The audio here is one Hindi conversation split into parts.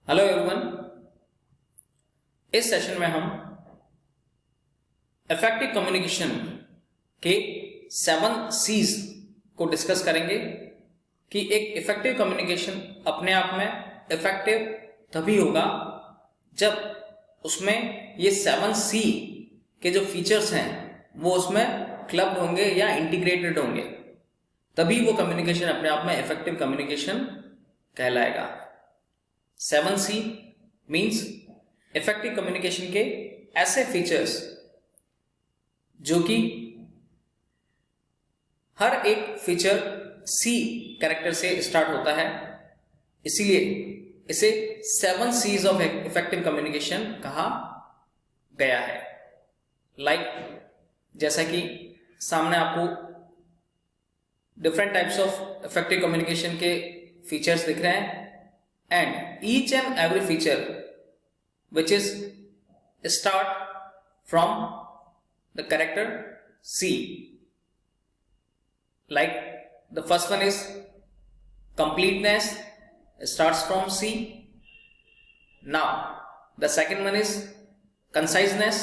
Hello everyone. इस सेशन में हम इफेक्टिव कम्युनिकेशन के 7 C's को डिस्कस करेंगे कि एक इफेक्टिव कम्युनिकेशन अपने आप में इफेक्टिव तभी होगा जब उसमें ये 7 C के जो फीचर्स हैं वो उसमें क्लब होंगे या इंटीग्रेटेड होंगे, तभी वो कम्युनिकेशन अपने आप में इफेक्टिव कम्युनिकेशन कहलाएगा। 7C मीन्स इफेक्टिव कम्युनिकेशन के ऐसे फीचर्स जो कि हर एक फीचर C कैरेक्टर से स्टार्ट होता है, इसीलिए इसे 7 C's ऑफ इफेक्टिव कम्युनिकेशन कहा गया है। जैसा कि सामने आपको different types of effective communication के फीचर्स दिख रहे हैं, and each and every feature which is start from the character C. Like the first one is completeness, starts from C. Now the second one is conciseness,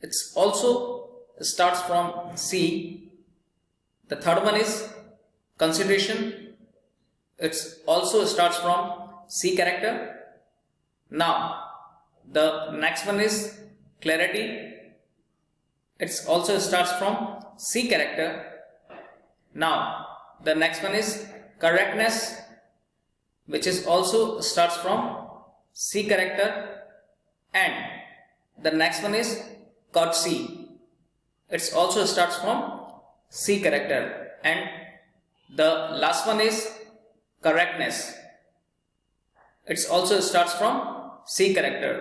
it's also starts from C. The third one is consideration, it also starts from C character. Now the next one is clarity, it also starts from C character. Now the next one is correctness, which is also starts from C character. And the next one is courtesy, it also starts from C character. And the last one is correctness, it also starts from C character.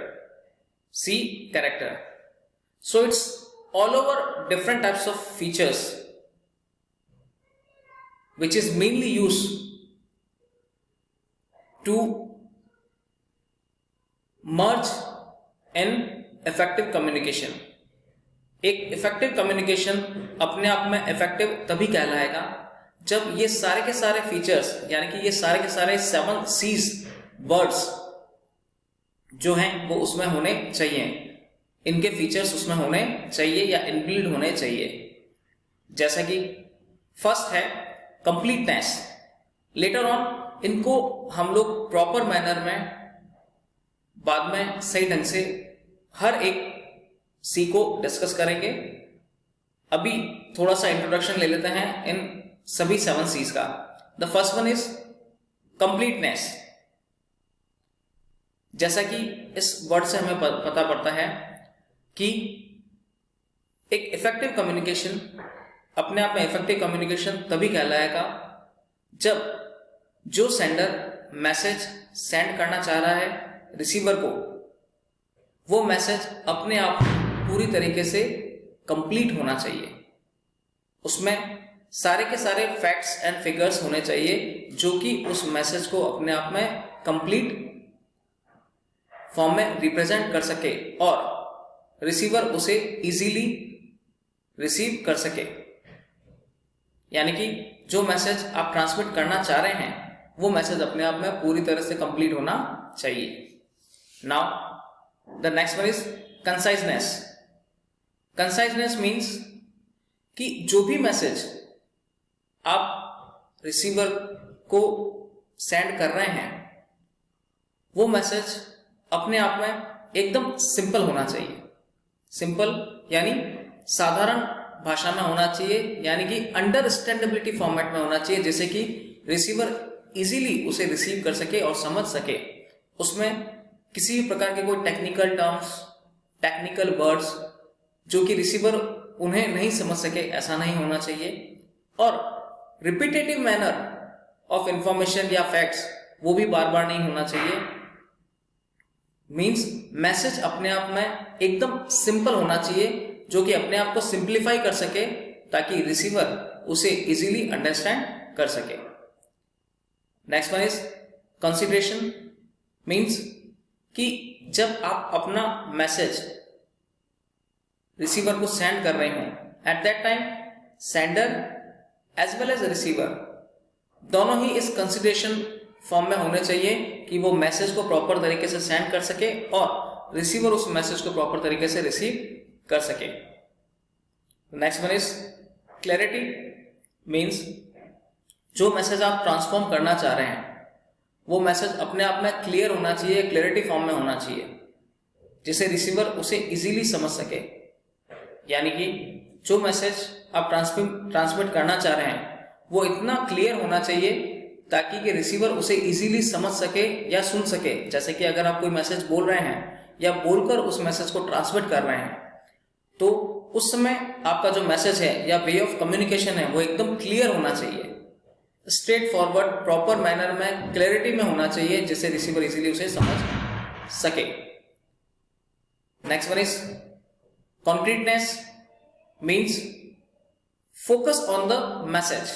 So it's all over different types of features which is mainly used to merge in effective communication. एक इफेक्टिव कम्युनिकेशन अपने आप में इफेक्टिव तभी कहलाएगा जब ये सारे के सारे फीचर्स, यानी कि ये सारे के सारे 7 C's वर्ड्स जो हैं वो उसमें होने चाहिए, इनके फीचर्स उसमें होने चाहिए या इनबिल्ड होने चाहिए। जैसा कि फर्स्ट है कंप्लीटनेस। लेटर ऑन इनको हम लोग प्रॉपर मैनर में बाद में सही ढंग से हर एक सी को डिस्कस करेंगे। अभी थोड़ा सा इंट्रोडक्शन ले लेते हैं इन सभी 7 C's का। The first one is completeness. जैसा कि इस वर्ड से हमें पता पड़ता है कि एक इफेक्टिव कम्युनिकेशन अपने आप में इफेक्टिव कम्युनिकेशन तभी कहलाएगा जब जो सेंडर मैसेज सेंड करना चाह रहा है रिसीवर को, वो मैसेज अपने आप पूरी तरीके से कंप्लीट होना चाहिए। उसमें सारे के सारे फैक्ट्स एंड फिगर्स होने चाहिए जो कि उस मैसेज को अपने आप में कंप्लीट फॉर्म में रिप्रेजेंट कर सके और रिसीवर उसे इजीली रिसीव कर सके। यानी कि जो मैसेज आप ट्रांसमिट करना चाह रहे हैं वो मैसेज अपने आप में पूरी तरह से कंप्लीट होना चाहिए। Now the next one is conciseness. Conciseness means कि जो भी मैसेज आप रिसीवर को सेंड कर रहे हैं वो मैसेज अपने आप में एकदम सिंपल होना चाहिए। सिंपल यानी साधारण भाषा में होना चाहिए, यानी कि अंडरस्टैंडेबिलिटी फॉर्मेट में होना चाहिए, जैसे कि रिसीवर इजीली उसे रिसीव कर सके और समझ सके। उसमें किसी भी प्रकार के कोई टेक्निकल टर्म्स, टेक्निकल वर्ड्स जो कि रिसीवर उन्हें नहीं समझ सके, ऐसा नहीं होना चाहिए। और रिपीटेटिव मैनर ऑफ इंफॉर्मेशन या फैक्ट्स वो भी बार बार नहीं होना चाहिए। मीन्स मैसेज अपने आप में एकदम सिंपल होना चाहिए जो कि अपने आप को सिंप्लीफाई कर सके ताकि रिसीवर उसे इजीली अंडरस्टैंड कर सके। Next one is consideration. Means कि जब आप अपना मैसेज रिसीवर को सेंड कर रहे हो, at that time sender as well as receiver दोनों ही इस कंसिडरेशन फॉर्म में होने चाहिए कि वो मैसेज को प्रॉपर तरीके से सेंड कर सके और रिसीवर उस मैसेज को प्रॉपर तरीके से रिसीव कर सके। Next one is clarity, means जो मैसेज आप ट्रांसफॉर्म करना चाह रहे हैं वो मैसेज अपने आप में क्लियर होना चाहिए, क्लैरिटी फॉर्म में होना चाहिए, जिसे रिसीवर उसे इजीली समझ सके। यानी कि जो मैसेज आप ट्रांसमिट करना चाह रहे हैं वो इतना क्लियर होना चाहिए ताकि कि रिसीवर उसे इजीली समझ सके या सुन सके। जैसे कि अगर आप कोई मैसेज बोल रहे हैं या बोलकर उस मैसेज को ट्रांसमिट कर रहे हैं तो उस समय आपका जो मैसेज है या वे ऑफ कम्युनिकेशन है वो एकदम क्लियर होना चाहिए, स्ट्रेट फॉरवर्ड, प्रॉपर मैनर में, क्लैरिटी में होना चाहिए, जिससे रिसीवर इजीली उसे समझ सके। Next one is concreteness, means focus on the message.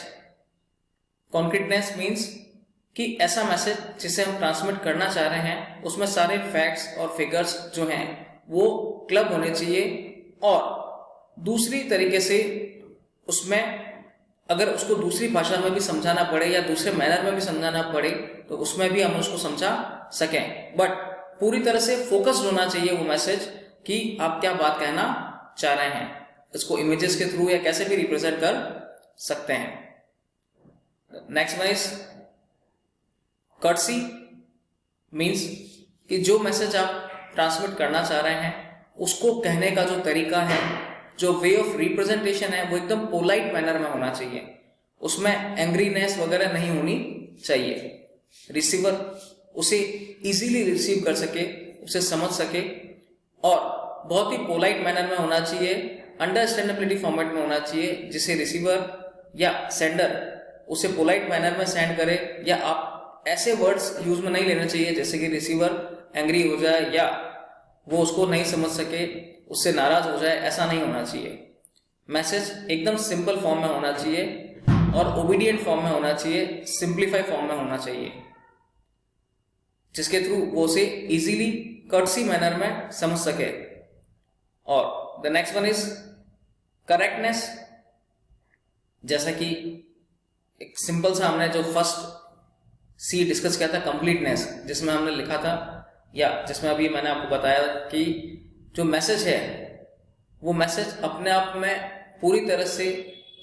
Concreteness means कि ऐसा मैसेज जिसे हम ट्रांसमिट करना चाह रहे हैं उसमें सारे फैक्ट्स और फिगर्स जो हैं वो क्लब होने चाहिए, और दूसरी तरीके से उसमें अगर उसको दूसरी भाषा में भी समझाना पड़े या दूसरे मैनर में भी समझाना पड़े तो उसमें भी हम उसको समझा सकें, बट पूरी तरह से फोकस्ड होना चाहिए वो मैसेज कि आप क्या बात कहना चाह रहे हैं। इसको इमेजेस के थ्रू या कैसे भी रिप्रेजेंट कर सकते हैं। Next one is courtesy, means कि जो मैसेज आप ट्रांसमिट करना चाह रहे हैं उसको कहने का जो तरीका है, जो वे ऑफ रिप्रेजेंटेशन है वो एकदम पोलाइट मैनर में होना चाहिए, उसमें एंग्रीनेस वगैरह नहीं होनी चाहिए। रिसीवर उसे इजीली रिसीव कर सके, उसे समझ सके, और बहुत ही पोलाइट मैनर में होना चाहिए, अंडरस्टैंडेबिलिटी फॉर्मेट में होना चाहिए, जिसे रिसीवर या सेंडर उसे पोलाइट मैनर में सेंड करे, या आप ऐसे वर्ड्स यूज में नहीं लेना चाहिए जैसे कि रिसीवर एंग्री हो जाए या वो उसको नहीं समझ सके, उससे नाराज हो जाए, ऐसा नहीं होना चाहिए। मैसेज एकदम सिंपल फॉर्म में होना चाहिए और ओबीडियंट फॉर्म में होना चाहिए, सिंप्लीफाई फॉर्म में होना चाहिए, जिसके थ्रू वो उसे इजीली कर्टसी मैनर में समझ सके। और the next one is correctness. जैसा कि एक सिंपल सा हमने जो फर्स्ट सी डिस्कस किया था, कंप्लीटनेस, जिसमें हमने लिखा था या जिसमें अभी मैंने आपको बताया कि जो मैसेज है वो मैसेज अपने आप में पूरी तरह से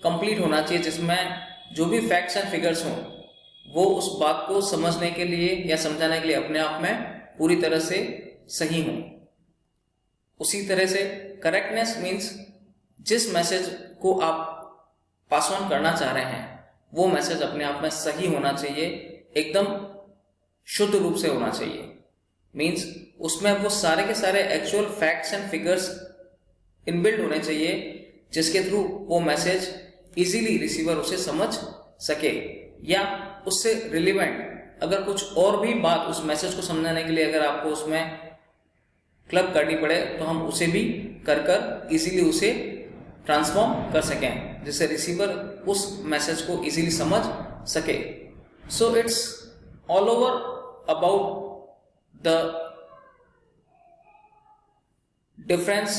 कंप्लीट होना चाहिए, जिसमें जो भी फैक्ट्स एंड फिगर्स हों वो उस बात को समझने के लिए या समझाने के लिए अपने आप में पूरी तरह से सही हों। उसी तरह से करेक्टनेस मीन्स जिस मैसेज को आप पास ऑन करना चाह रहे हैं वो मैसेज अपने आप में सही होना चाहिए, एकदम शुद्ध रूप से होना चाहिए। मीन्स उसमें वो सारे के सारे actual facts and figures inbuilt होने चाहिए, जिसके थ्रू वो मैसेज इजीली रिसीवर उसे समझ सके, या उससे रिलेवेंट अगर कुछ और भी बात उस मैसेज को समझाने के लिए अगर आपको उसमें क्लब करनी पड़े तो हम उसे भी कर इजीली उसे ट्रांसफॉर्म कर सकें, जिससे रिसीवर उस मैसेज को इजीली समझ सके। So it's all over about the different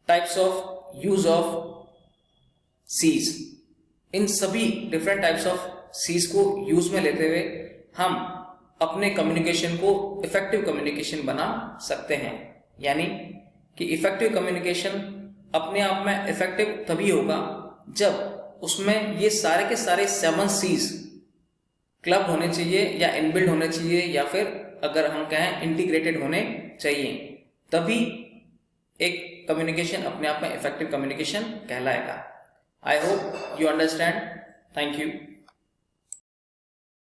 types of use of C's। इन सभी डिफरेंट टाइप्स ऑफ C's को यूज में लेते हुए हम अपने कम्युनिकेशन को इफेक्टिव कम्युनिकेशन बना सकते हैं। यानी कि इफेक्टिव कम्युनिकेशन अपने आप में इफेक्टिव तभी होगा जब उसमें ये सारे के सारे 7 C's क्लब होने चाहिए या इनबिल्ड होने चाहिए, या फिर अगर हम कहें इंटीग्रेटेड होने चाहिए, तभी एक कम्युनिकेशन अपने आप में इफेक्टिव कम्युनिकेशन कहलाएगा। I hope you understand. Thank you.